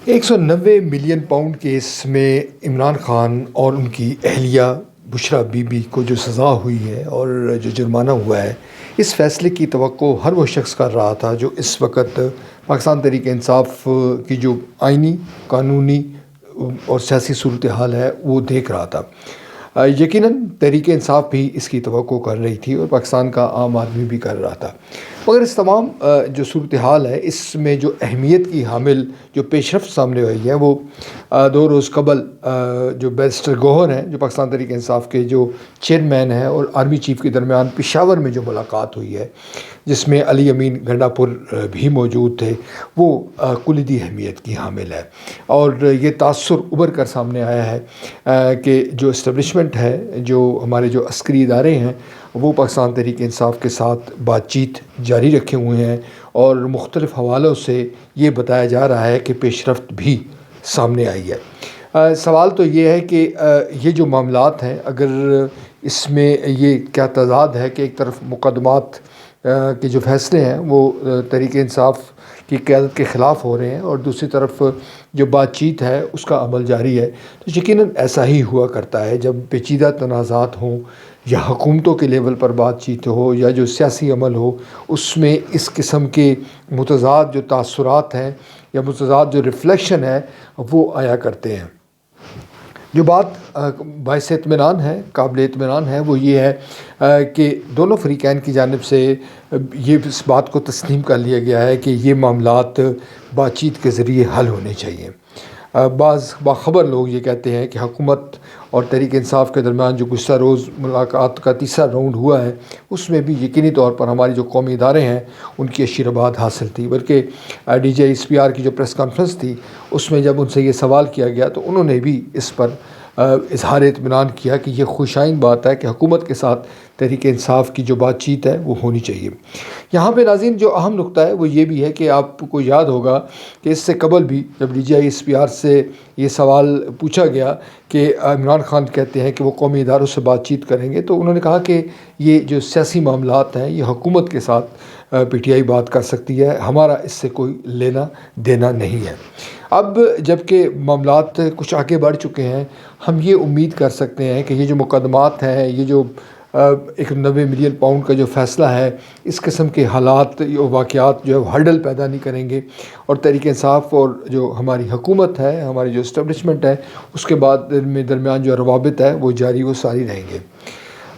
190 million pound case میں عمران خان اور ان کی اہلیہ بشریٰ بی بی کو جو سزا ہوئی ہے اور جو جرمانہ ہوا ہے، اس فیصلے کی توقع ہر وہ شخص کر رہا تھا جو اس وقت پاکستان تحریک انصاف کی جو آئینی، قانونی اور سیاسی صورتحال ہے وہ دیکھ رہا تھا۔ یقیناً تحریک انصاف بھی اس کی توقع کر رہی تھی اور پاکستان کا عام آدمی بھی کر رہا تھا، مگر اس تمام جو صورتحال ہے اس میں جو اہمیت کی حامل جو پیش رفت سامنے آئی ہے وہ 2 روز قبل جو بیرسٹر گوہر ہیں جو پاکستان تحریک انصاف کے جو چیئرمین ہیں اور آرمی چیف کے درمیان پشاور میں جو ملاقات ہوئی ہے، جس میں علی امین گنڈا پور بھی موجود تھے، وہ کلیدی اہمیت کی حامل ہے۔ اور یہ تاثر ابھر کر سامنے آیا ہے کہ جو اسٹیبلشمنٹ ہے، جو ہمارے جو عسکری ادارے ہیں، وہ پاکستان تحریک انصاف کے ساتھ بات چیت جاری رکھے ہوئے ہیں اور مختلف حوالوں سے یہ بتایا جا رہا ہے کہ پیش رفت بھی سامنے آئی ہے۔ سوال تو یہ ہے کہ یہ جو معاملات ہیں، اگر اس میں یہ کیا تضاد ہے کہ ایک طرف مقدمات کے جو فیصلے ہیں وہ تحریک انصاف کی قیادت کے خلاف ہو رہے ہیں اور دوسری طرف جو بات چیت ہے اس کا عمل جاری ہے، تو یقیناً ایسا ہی ہوا کرتا ہے جب پیچیدہ تنازعات ہوں یا حکومتوں کے لیول پر بات چیت ہو یا جو سیاسی عمل ہو، اس میں اس قسم کے متضاد جو تاثرات ہیں یا متضاد جو ریفلیکشن ہے وہ آیا کرتے ہیں۔ جو بات باعث اطمینان ہے، قابل اطمینان ہے، وہ یہ ہے کہ دونوں فریقین کی جانب سے یہ اس بات کو تسلیم کر لیا گیا ہے کہ یہ معاملات بات چیت کے ذریعے حل ہونے چاہیے۔ بعض باخبر لوگ یہ کہتے ہیں کہ حکومت اور تحریک انصاف کے درمیان جو گزشتہ روز ملاقات کا تیسرا راؤنڈ ہوا ہے، اس میں بھی یقینی طور پر ہماری جو قومی ادارے ہیں ان کی اشیرآباد حاصل تھی، بلکہ D G S P R کی جو پریس کانفرنس تھی اس میں جب ان سے یہ سوال کیا گیا تو انہوں نے بھی اس پر اظہار اطمینان کیا کہ یہ خوش آئند بات ہے کہ حکومت کے ساتھ تحریک انصاف کی جو بات چیت ہے وہ ہونی چاہیے۔ یہاں پہ ناظرین جو اہم نقطہ ہے وہ یہ بھی ہے کہ آپ کو یاد ہوگا کہ اس سے قبل بھی جب D G S P R سے یہ سوال پوچھا گیا کہ عمران خان کہتے ہیں کہ وہ قومی اداروں سے بات چیت کریں گے، تو انہوں نے کہا کہ یہ جو سیاسی معاملات ہیں یہ حکومت کے ساتھ پی ٹی آئی بات کر سکتی ہے، ہمارا اس سے کوئی لینا دینا نہیں ہے۔ اب جب کہ معاملات کچھ آگے بڑھ چکے ہیں، ہم یہ امید کر سکتے ہیں کہ یہ جو مقدمات ہیں، یہ جو 90 ملین پاؤنڈ کا جو فیصلہ ہے، اس قسم کے حالات واقعات جو ہے ہرڈل پیدا نہیں کریں گے اور تحریک انصاف اور جو ہماری حکومت ہے، ہماری جو اسٹیبلشمنٹ ہے، اس کے بعد میں درمیان جو روابط ہے وہ جاری و ساری رہیں گے۔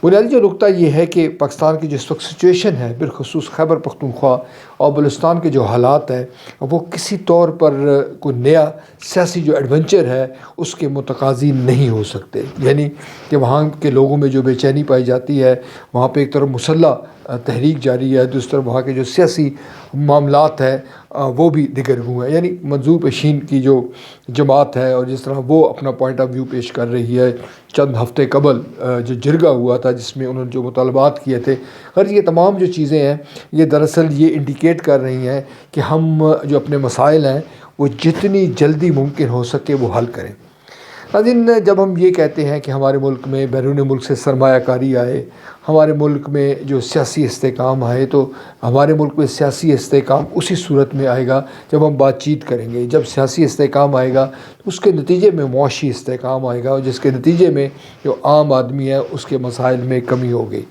بنیادی جو نقطہ یہ ہے کہ پاکستان کی جس وقت سچویشن ہے، بالخصوص خیبر پختونخوا اور بلوچستان کے جو حالات ہیں، وہ کسی طور پر کوئی نیا سیاسی جو ایڈونچر ہے اس کے متقاضی نہیں ہو سکتے، یعنی کہ وہاں کے لوگوں میں جو بے چینی پائی جاتی ہے، وہاں پہ ایک طرف مسلح تحریک جاری ہے، دوسری طرف وہاں کے جو سیاسی معاملات ہیں وہ بھی دگرگوں ہیں، یعنی منظور پشین کی جو جماعت ہے اور جس طرح وہ اپنا پوائنٹ آف ویو پیش کر رہی ہے، چند ہفتے قبل جو جرگہ ہوا تھا جس میں انہوں نے جو مطالبات کیے تھے، غرض یہ تمام جو چیزیں ہیں یہ دراصل یہ انڈیکیٹ کر رہی ہیں کہ ہم جو اپنے مسائل ہیں وہ جتنی جلدی ممکن ہو سکے وہ حل کریں۔ ناظرین، جب ہم یہ کہتے ہیں کہ ہمارے ملک میں بیرون ملک سے سرمایہ کاری آئے، ہمارے ملک میں جو سیاسی استحکام آئے، تو ہمارے ملک میں سیاسی استحکام اسی صورت میں آئے گا جب ہم بات چیت کریں گے۔ جب سیاسی استحکام آئے گا تو اس کے نتیجے میں معاشی استحکام آئے گا اور جس کے نتیجے میں جو عام آدمی ہے اس کے مسائل میں کمی ہوگی۔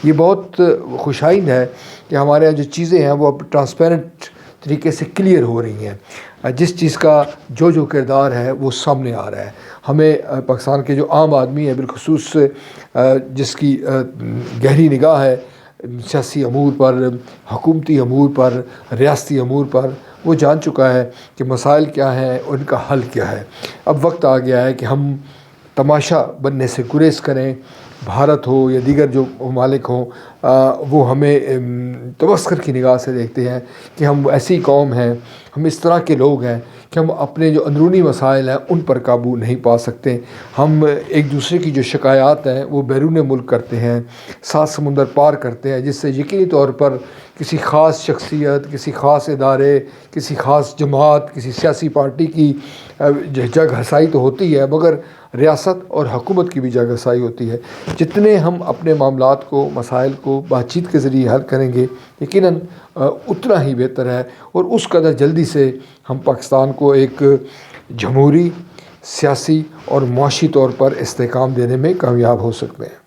یہ بہت خوش آئند ہے کہ ہمارے یہاں جو چیزیں ہیں وہ اب ٹرانسپیرنٹ طریقے سے کلیئر ہو رہی ہیں، جس چیز کا جو کردار ہے وہ سامنے آ رہا ہے۔ ہمیں پاکستان کے جو عام آدمی ہے، بالخصوص جس کی گہری نگاہ ہے سیاسی امور پر، حکومتی امور پر، ریاستی امور پر، وہ جان چکا ہے کہ مسائل کیا ہیں اور ان کا حل کیا ہے۔ اب وقت آ گیا ہے کہ ہم تماشا بننے سے گریز کریں۔ بھارت ہو یا دیگر جو ممالک ہوں، وہ ہمیں تمسخر کی نگاہ سے دیکھتے ہیں کہ ہم ایسی قوم ہیں، ہم اس طرح کے لوگ ہیں کہ ہم اپنے جو اندرونی مسائل ہیں ان پر قابو نہیں پا سکتے۔ ہم ایک دوسرے کی جو شکایات ہیں وہ بیرون ملک کرتے ہیں، 7 سمندر پار کرتے ہیں، جس سے یقینی طور پر کسی خاص شخصیت، کسی خاص ادارے، کسی خاص جماعت، کسی سیاسی پارٹی کی جگ ہسائی تو ہوتی ہے، مگر ریاست اور حکومت کی بھی جاگرسائی ہوتی ہے۔ جتنے ہم اپنے معاملات کو، مسائل کو بات چیت کے ذریعے حل کریں گے، یقیناً اتنا ہی بہتر ہے، اور اس قدر جلدی سے ہم پاکستان کو ایک جمہوری، سیاسی اور معاشی طور پر استحکام دینے میں کامیاب ہو سکتے ہیں۔